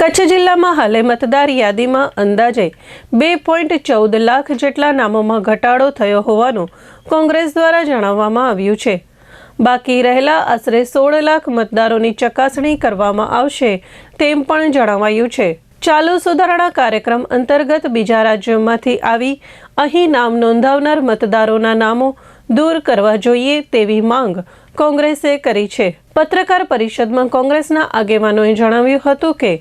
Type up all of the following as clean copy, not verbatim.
કચ્છ જિલ્લામાં હાલે મતદાર યાદીમાં અંદાજે 2.14 લાખ જેટલા નામોમાં ઘટાડો થયો હોવાનું કોંગ્રેસ દ્વારા જણાવવામાં આવ્યું છે। બાકી રહેલા આશરે 16 લાખ મતદારોની ચકાસણી કરવામાં આવશે તેમ પણ જણાવાયું છે। ચાલુ સુધારણા કાર્યક્રમ અંતર્ગત બીજા રાજ્યોમાંથી આવી અહીં નામ નોંધાવનાર મતદારોના નામો દૂર કરવા જોઈએ તેવી માંગ કોંગ્રેસે કરી છે। પત્રકાર પરિષદમાં કોંગ્રેસના આગેવાનોએ જણાવ્યું હતું કે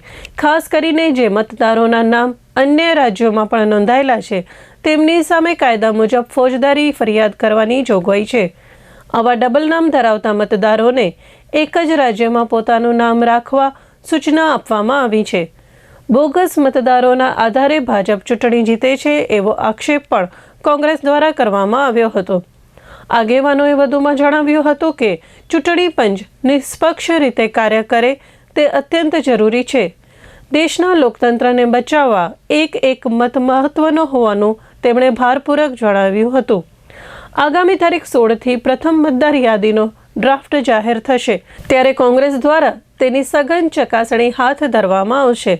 ખાસ કરીને જે મતદારોના નામ અન્ય રાજ્યોમાં પણ નોંધાયેલા છે તેમની સામે કાયદા મુજબ ફોજદારી ફરિયાદ કરવાની જોગવાઈ છે। આવા ડબલ નામ ધરાવતા મતદારોને એક જ રાજ્યમાં પોતાનું નામ રાખવા સૂચના આપવામાં આવી છે। બોગસ મતદારોના આધારે ભાજપ ચૂંટણી જીતે છે એવો આક્ષેપ પણ કોંગ્રેસ દ્વારા કરવામાં આવ્યો હતો। આગેવાનોએ વધુમાં જણાવ્યું હતું કે ચૂંટણી પંચ નિષ્પક્ષ રીતે કાર્ય કરે તે અત્યંત જરૂરી છે। દેશના લોકતંત્રને બચાવવા એક મત મહત્વનો હોવાનું તેમણે ભારપૂર્વક જણાવ્યું હતું। આગામી તારીખ 16થી પ્રથમ મતદાર યાદીનો ડ્રાફ્ટ જાહેર થશે ત્યારે કોંગ્રેસ દ્વારા તેની સઘન ચકાસણી હાથ ધરવામાં આવશે।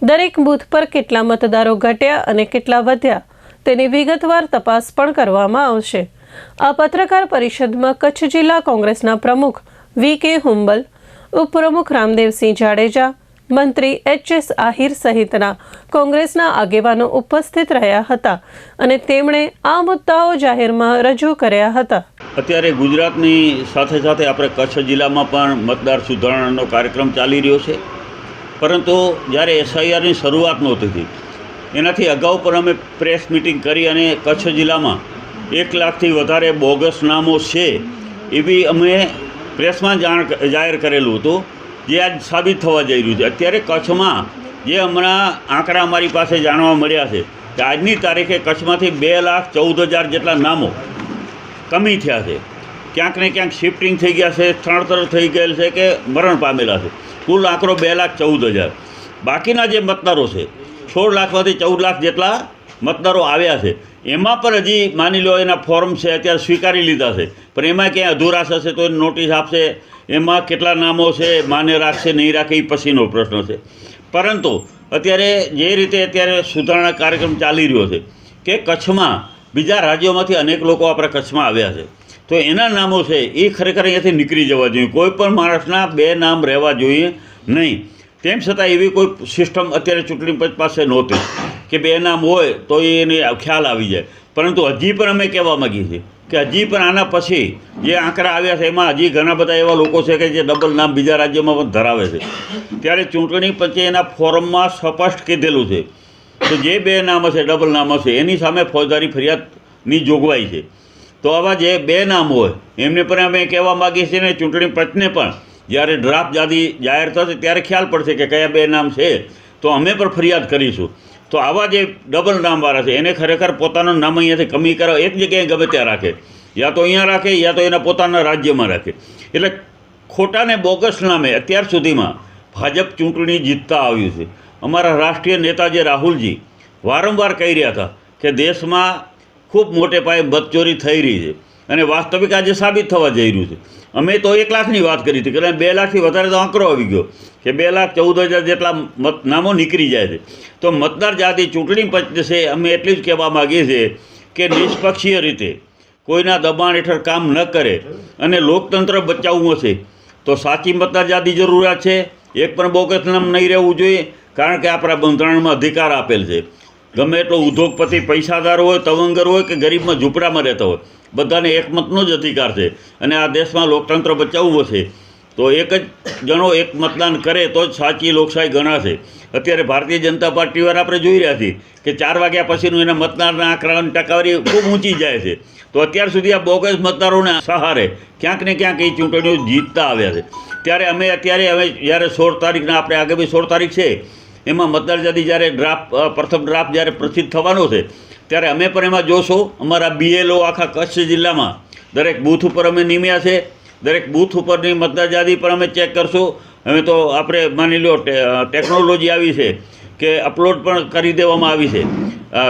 દરેક બૂથ પર કેટલા મતદારો ઘટ્યા અને કેટલા વધ્યા તેની વિગતવાર તપાસ પણ કરવામાં આવશે। આ પત્રકાર પરિષદમાં કચ્છ જિલ્લા કોંગ્રેસના પ્રમુખ વી.કે. હુંબલ, ઉપપ્રમુખ રામદેવસિંહ જાડેજા, મંત્રી એચ.એસ. આહિર સહિતના કોંગ્રેસના આગેવાનો ઉપસ્થિત રહ્યા હતા અને તેમણે આ મુદ્દાઓ જાહેરમાં રજૂ કર્યા હતા। અત્યારે ગુજરાતની સાથે સાથે આપણે કચ્છ જિલ્લામાં પણ મતદાર સુધારણાનો કાર્યક્રમ ચાલી રહ્યો છે, પરંતુ જ્યારે એસઆઈઆરની શરૂઆત નહોતી થઈ એનાથી અગાઉ પણ અમે પ્રેસ મિટિંગ કરી અને કચ્છ જિલ્લામાં 1 લાખથી વધારે બોગસ નામો છે એવી અમે પ્રેસમાં જાહેર કરેલું હતું, જે આજ સાબિત થવા જઈ રહ્યું છે। અત્યારે કચ્છમાં જે હમણાં આંકડા અમારી પાસે જાણવા મળ્યા છે કે આજની તારીખે કચ્છમાંથી 2,14,000 જેટલા નામો કમી થયા છે। ક્યાંક ને ક્યાંક શિફ્ટિંગ થઈ ગયા છે, સ્થળાંતર થઈ ગયેલ છે કે મરણ પામેલા છે। કુલ આંકડો 2,14,000। બાકીના જે મતદારો છે 16 લાખમાંથી 14 લાખ જેટલા મતદારો આવ્યા છે। એમાં પણ હજી માની લો એના ફોર્મ છે અત્યારે સ્વીકારી લીધા છે, પણ એમાં ક્યાંય અધૂરાશ હશે તો એને નોટિસ આપશે। એમાં કેટલા નામો છે માન્ય રાખશે નહીં રાખે એ પછીનો પ્રશ્ન છે। પરંતુ અત્યારે જે રીતે અત્યારે સુધારણા કાર્યક્રમ ચાલી રહ્યો છે કે કચ્છમાં બીજા રાજ્યોમાંથી અનેક લોકો આપણા કચ્છમાં આવ્યા છે, તો એના નામો છે એ ખરેખર અહીંયાથી નીકળી જવા જોઈએ। કોઈ પણ માણસના 2 નામ રહેવા જોઈએ નહીં। તેમ છતાં એવી કોઈ સિસ્ટમ અત્યારે ચૂંટણી પંચ પાસે નહોતી કે 2 નામ હોય તો એને ખ્યાલ આવી જાય। પરંતુ હજી પણ અમે કહેવા માગીએ છીએ કે હજી પણ આના પછી જે આંકડા આવ્યા છે એમાં હજી ઘણા બધા એવા લોકો છે કે જે ડબલ નામ બીજા રાજ્યોમાં પણ ધરાવે છે। ત્યારે ચૂંટણી પંચે એના ફોરમમાં સ્પષ્ટ કીધેલું છે કે જે 2 નામ હશે ડબલ નામ હશે એની સામે ફોજદારી ફરિયાદની જોગવાઈ છે। તો આવા જે 2 નામ હોય એમને પણ અમે કહેવા માગીએ છીએ ને ચૂંટણી પંચને પણ જ્યારે ડ્રાફ્ટ યાદી જાહેર થશે ત્યારે ખ્યાલ પડશે કે કયા 2 નામ છે, તો અમે પણ ફરિયાદ કરીશું। તો આવા જે ડબલ નામવાળા છે એને ખરેખર પોતાનું નામ અહીંયાથી કમી કરો, એક જગ્યાએ ગમે ત્યાં રાખે, યા તો અહીંયા રાખે યા તો એના પોતાના રાજ્યમાં રાખે। એટલે ખોટા ને બોગસ નામે અત્યાર સુધીમાં ભાજપ ચૂંટણી જીતતા આવ્યું છે। અમારા રાષ્ટ્રીય નેતા જે રાહુલજી વારંવાર કહી રહ્યા હતા કે દેશમાં ખૂબ મોટે પાયે મતચોરી થઈ રહી છે અને વાસ્તવિક આજે સાબિત થવા જઈ રહ્યું છે। અમે તો 1 લાખની વાત કરી હતી, કારણ 2 લાખથી વધારે તો આંકડો આવી ગયો કે 2,14,000 જેટલા નામો નીકળી જાય છે। તો મતદાર યાદી ચૂંટણી પંચ છે અમે એટલું જ કહેવા માગીએ છીએ કે નિષ્પક્ષીય રીતે કોઈના દબાણ હેઠળ કામ ન કરે અને લોકતંત્ર બચાવવું હશે તો સાચી મતદાર યાદી જરૂરિયાત છે। એક પણ બોગસ નામ નહીં રહેવું જોઈએ, કારણ કે આપણા બંધારણમાં અધિકાર આપેલ છે। ગમે એટલો ઉદ્યોગપતિ પૈસાદાર હોય, તવંગર હોય કે ગરીબમાં ઝૂંપડામાં રહેતા હોય, બધાને એક મતનો જ અધિકાર છે અને આ દેશમાં લોકતંત્ર બચાવવું હશે તો એક જ જણો એક મતદાન કરે તો જ સાચી લોકશાહી ગણાશે। અત્યારે ભારતીય જનતા પાર્ટી વાળા આપણે જોઈ રહ્યા છીએ કે 4 વાગ્યા પછીનું એના મતદારના આંકડાની ટકાવારી ખૂબ ઊંચી જાય છે। તો અત્યાર સુધી આ બોગસ મતદારોને સહારે ક્યાંક ને ક્યાંક એ ચૂંટણીઓ જીતતા આવ્યા છે। ત્યારે અમે અત્યારે હવે જ્યારે 16 તારીખના આપણે આગામી 16 તારીખ છે એમાં મતદાર યાદી જ્યારે પ્રથમ ડ્રાફ્ટ જ્યારે પ્રસિદ્ધ થવાનો છે ત્યારે અમે પણ એમાં જોશું। અમારા BLO આખા કચ્છ જિલ્લામાં દરેક બૂથ ઉપર અમે નિમ્યા છે, દરેક બૂથ ઉપરની મતદાર યાદી પણ અમે ચેક કરશું। હવે તો આપણે માની લો ટેકનોલોજી આવી છે કે અપલોડ પણ કરી દેવામાં આવી છે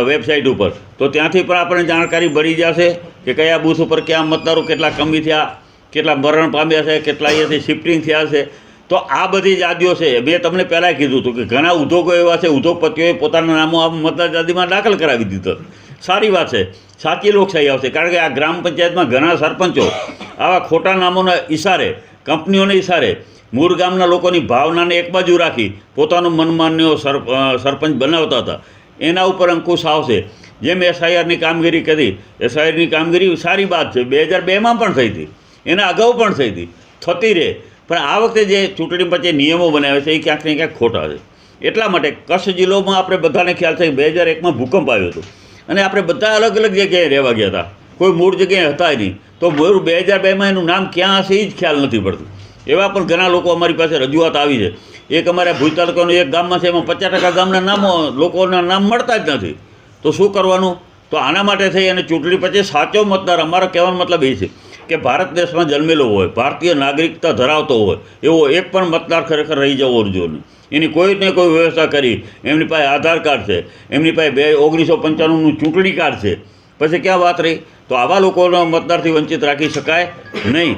વેબસાઇટ ઉપર, તો ત્યાંથી પણ આપણને જાણકારી મળી જશે કે કયા બૂથ ઉપર ક્યાં મતદારો કેટલા કમી થયા, કેટલા મરણ પામ્યા છે, કેટલા અહીંયાથી શિફ્ટિંગ થયા છે। તો આ બધી યાદીઓ છે. મેં તમને પહેલાં કીધું હતું કે ઘણા ઉદ્યોગો એવા છે, ઉદ્યોગપતિઓએ પોતાના નામો આ મતદાર યાદીમાં દાખલ કરાવી દીધો. સારી વાત છે, સાચી લોકશાહી આવશે. કારણ કે આ ગ્રામ પંચાયતમાં ઘણા સરપંચો આવા ખોટા નામોના ઇશારે, કંપનીઓના ઇશારે મૂળ ગામના લોકોની ભાવનાને એક બાજુ રાખી પોતાનું મનમાન્યો સરપંચ બનાવતા હતા. એના ઉપર અંકુશ આવશે. જેમ એસઆઈઆરની કામગીરી કરી, એસઆઈઆરની કામગીરી સારી વાત છે, 2002માં પણ થઈ હતી, એના અગાઉ પણ થઈ હતી, થતી રહે. પણ આ વખતે જે ચૂંટણી પછી નિયમો બનાવ્યા છે એ ક્યાંક ને ક્યાંક ખોટા છે. એટલા માટે કચ્છ જિલ્લોમાં આપણે બધાને ખ્યાલ છે કે 2001માં ભૂકંપ આવ્યો હતો અને આપણે બધા અલગ અલગ જગ્યાએ રહેવા ગયા હતા, કોઈ મૂળ જગ્યાએ હતા નહીં. તો 2002માં એનું નામ ક્યાં હશે એ જ ખ્યાલ નથી પડતું. એવા પણ ઘણા લોકો અમારી પાસે રજૂઆત આવી છે. એક અમારા ભુજ તાલુકાનું એક ગામમાં છે, એમાં 50% ગામના નામો લોકોના નામ મળતા જ નથી. તો શું કરવાનું? તો આના માટે થઈ અને ચૂંટણી પછી સાચો મતદાર, અમારો કહેવાનો મતલબ એ છે કે ભારત દેશમાં જન્મેલો હોય, ભારતીય નાગરિકતા ધરાવતો હોય એવો એક પણ મતદાર ખરેખર રહી જવો જોઈએ નહીં. એની કોઈને કોઈ વ્યવસ્થા કરી, એમની પાસે આધાર કાર્ડ છે, એમની પાસે 1995નું ચૂંટણી કાર્ડ છે, પછી ક્યાં વાત રહી? તો આવા લોકોનો મતદારથી વંચિત રાખી શકાય નહીં.